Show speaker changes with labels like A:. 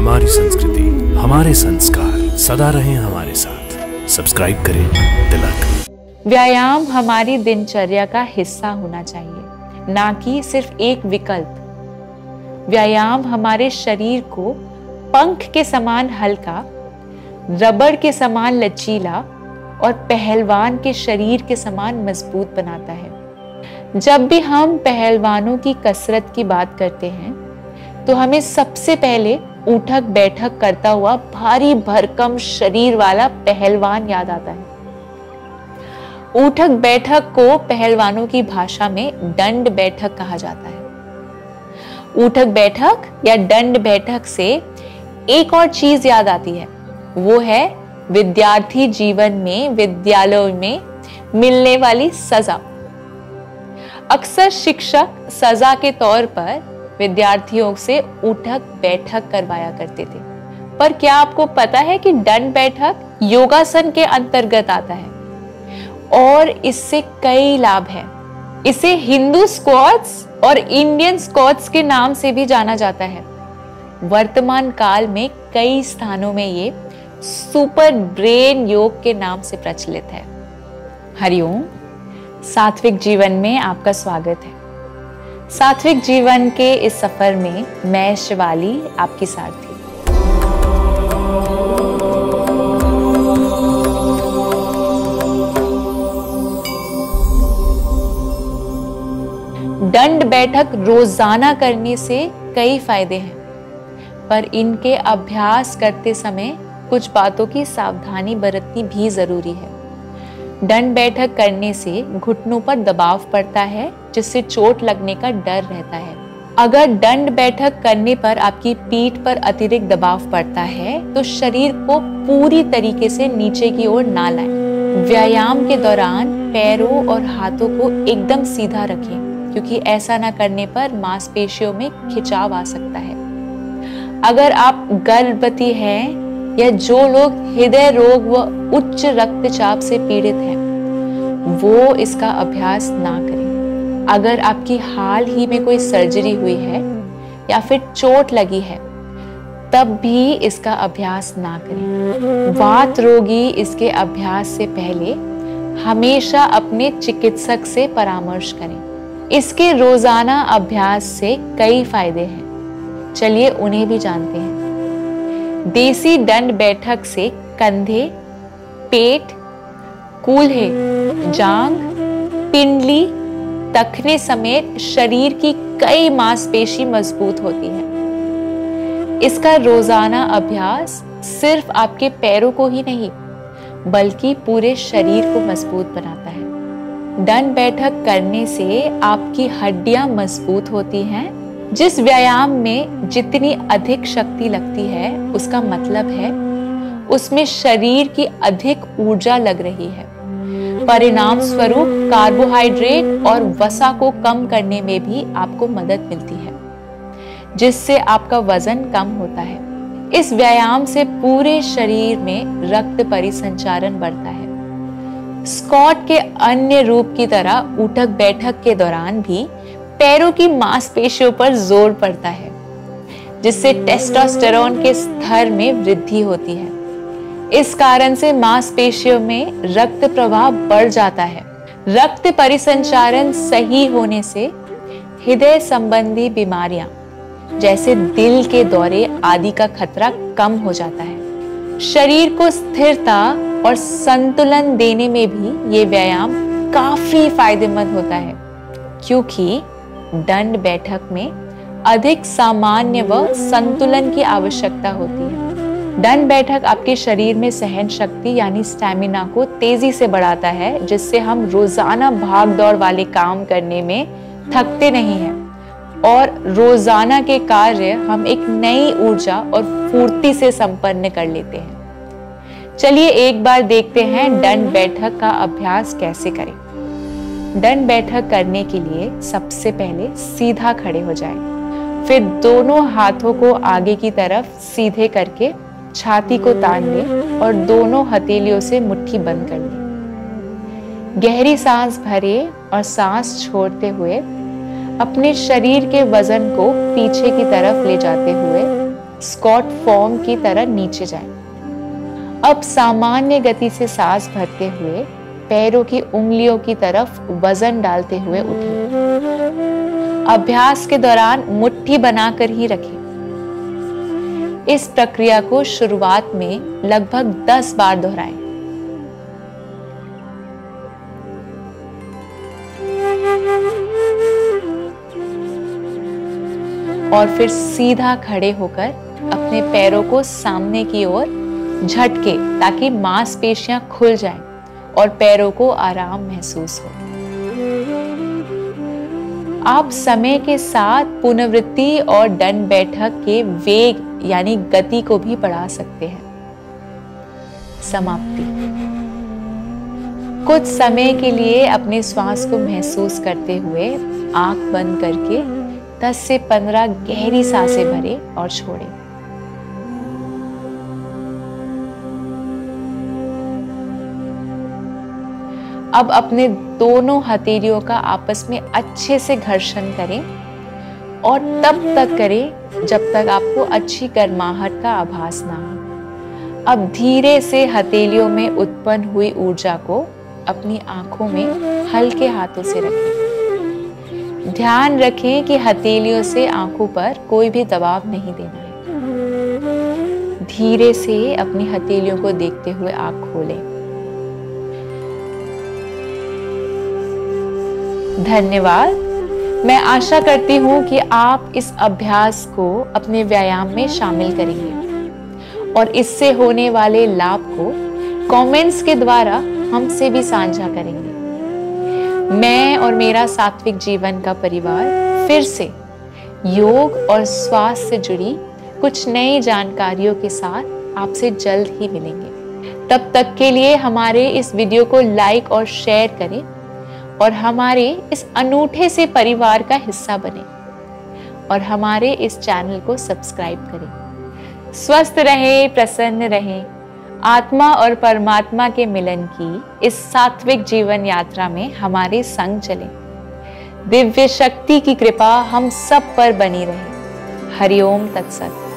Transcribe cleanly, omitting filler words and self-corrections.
A: हमारी संस्कृति, हमारे संस्कार सदा रहें हमारे साथ। सब्सक्राइब करें तिलक।
B: व्यायाम हमारी दिनचर्या का हिस्सा होना चाहिए, ना कि सिर्फ एक विकल्प। व्यायाम हमारे शरीर को पंख के समान हल्का, रबड़ के समान लचीला और पहलवान के शरीर के समान मजबूत बनाता है। जब भी हम पहलवानों की कसरत की बात करते हैं तो हमें सबसे पहले उठक बैठक करता हुआ भारी भरकम शरीर वाला पहलवान याद आता है। उठक बैठक को पहलवानों की भाषा में दंड बैठक कहा जाता है। उठक बैठक या दंड बैठक से एक और चीज याद आती है, वो है विद्यार्थी जीवन में विद्यालय में मिलने वाली सजा। अक्सर शिक्षक सजा के तौर पर विद्यार्थियों से उठक बैठक करवाया करते थे, पर क्या आपको पता है कि दंड बैठक योगासन के अंतर्गत आता है और इससे कई लाभ हैं। इसे हिंदू स्क्वाट्स और इंडियन स्क्वाट्स के नाम से भी जाना जाता है। वर्तमान काल में कई स्थानों में ये सुपर ब्रेन योग के नाम से प्रचलित है। हरिओम, सात्विक जीवन में आपका स्वागत है। सात्विक जीवन के इस सफर में मैं शिवाली आपकी सारथी। दंड बैठक रोजाना करने से कई फायदे हैं, पर इनके अभ्यास करते समय कुछ बातों की सावधानी बरतनी भी जरूरी है। दंड बैठक करने से घुटनों पर दबाव पड़ता है, जिससे चोट लगने का डर रहता है। अगर दंड बैठक करने पर आपकी पीठ पर अतिरिक्त दबाव पड़ता है तो शरीर को पूरी तरीके से नीचे की ओर ना लाएं। व्यायाम के दौरान पैरों और हाथों को एकदम सीधा रखें, क्योंकि ऐसा ना करने पर मांसपेशियों में खिंचाव आ सकता है। अगर आप गर्भवती हैं या जो लोग हृदय रोग व उच्च रक्तचाप से पीड़ित हैं, वो इसका अभ्यास ना करें। अगर आपकी हाल ही में कोई सर्जरी हुई है या फिर चोट लगी है, तब भी इसका अभ्यास ना करें। वात रोगी इसके अभ्यास से पहले हमेशा अपने चिकित्सक से परामर्श करें। इसके रोजाना अभ्यास से कई फायदे हैं, चलिए उन्हें भी जानते हैं। देसी दंड बैठक से कंधे, पेट, कूल्हे, जांघ, पिंडली, तखने समेत शरीर की कई मांसपेशी मजबूत होती है। इसका रोजाना अभ्यास सिर्फ आपके पैरों को ही नहीं, बल्कि पूरे शरीर को मजबूत बनाता है। दंड बैठक करने से आपकी हड्डियां मजबूत होती हैं। जिस व्यायाम में जितनी अधिक शक्ति लगती है, उसका मतलब है उसमें शरीर की अधिक ऊर्जा लग रही है। परिणाम स्वरूप कार्बोहाइड्रेट और वसा को कम करने में भी आपको मदद मिलती है, जिससे आपका वजन कम होता है। इस व्यायाम से पूरे शरीर में रक्त परिसंचारण बढ़ता है। स्क्वाट के अन्य रूप की तरह उठक बैठक के दौरान भी पैरों की मांसपेशियों पर जोर पड़ता है, जिससे टेस्टोस्टेरोन के स्तर में वृद्धि होती है। इस कारण से मांसपेशियों में रक्त प्रवाह बढ़ जाता है। रक्त परिसंचारण सही होने से हृदय संबंधी बीमारियां जैसे दिल के दौरे आदि का खतरा कम हो जाता है। शरीर को स्थिरता और संतुलन देने में भी ये व्यायाम काफी फायदेमंद होता है, क्योंकि दंड बैठक में अधिक सामान्य व संतुलन की आवश्यकता होती है। दंड बैठक आपके शरीर में सहन शक्ति यानी स्टैमिना को तेजी से बढ़ाता है, जिससे हम रोजाना भाग दौड़ वाले काम करने में थकते नहीं हैं और रोजाना के कार्य हम एक नई ऊर्जा और फुर्ती से संपन्न कर लेते हैं। चलिए एक बार देखते हैं दंड बैठक का अभ्यास कैसे करें। दंड बैठक करने के लिए सबसे पहले सीधा खड़े हो जाएं, फिर दोनों हाथों को आगे की तरफ सीधे करके छाती को तान लें और दोनों हथेलियों से मुट्ठी बंद कर लें। गहरी सांस भरें और सांस छोड़ते हुए अपने शरीर के वजन को पीछे की तरफ ले जाते हुए स्क्वाट फॉर्म की तरह नीचे जाएं। अब सामान्य गति से सांस भरते हुए पैरों की उंगलियों की तरफ वजन डालते हुए उठें। अभ्यास के दौरान मुट्ठी बनाकर ही रखें। इस प्रक्रिया को शुरुआत में लगभग 10 बार दोहराएं। और फिर सीधा खड़े होकर अपने पैरों को सामने की ओर झटके ताकि मांसपेशियां खुल जाएं और पैरों को आराम महसूस हो। आप समय के साथ पुनरावृत्ति और दंड बैठक के वेग यानी गति को भी बढ़ा सकते हैं। समाप्ति। कुछ समय के लिए अपने श्वास को महसूस करते हुए आंख बंद करके 10 से 15 गहरी सांसें भरें और छोड़ें। अब अपने दोनों हथेलियों का आपस में अच्छे से घर्षण करें और तब तक करें जब तक आपको अच्छी गर्माहट का आभास ना हो। अब धीरे से हथेलियों में उत्पन्न हुई ऊर्जा को अपनी आंखों में हल्के हाथों से रखें। ध्यान रखें कि हथेलियों से आंखों पर कोई भी दबाव नहीं देना है। धीरे से अपनी हथेलियों को देखते हुए आंख खोलें। धन्यवाद। मैं आशा करती हूँ कि आप इस अभ्यास को अपने व्यायाम में शामिल करेंगे और इससे होने वाले लाभ को कमेंट्स के द्वारा हमसे भी साझा करेंगे। मैं और मेरा सात्विक जीवन का परिवार फिर से योग और स्वास्थ्य से जुड़ी कुछ नई जानकारियों के साथ आपसे जल्द ही मिलेंगे। तब तक के लिए हमारे इस वीडियो को लाइक और शेयर करें और हमारे इस अनूठे से परिवार का हिस्सा बने और हमारे इस चैनल को सब्सक्राइब करें। स्वस्थ रहें, प्रसन्न रहें। आत्मा और परमात्मा के मिलन की इस सात्विक जीवन यात्रा में हमारे संग चलें। दिव्य शक्ति की कृपा हम सब पर बनी रहे। हरि ओम तत्सत।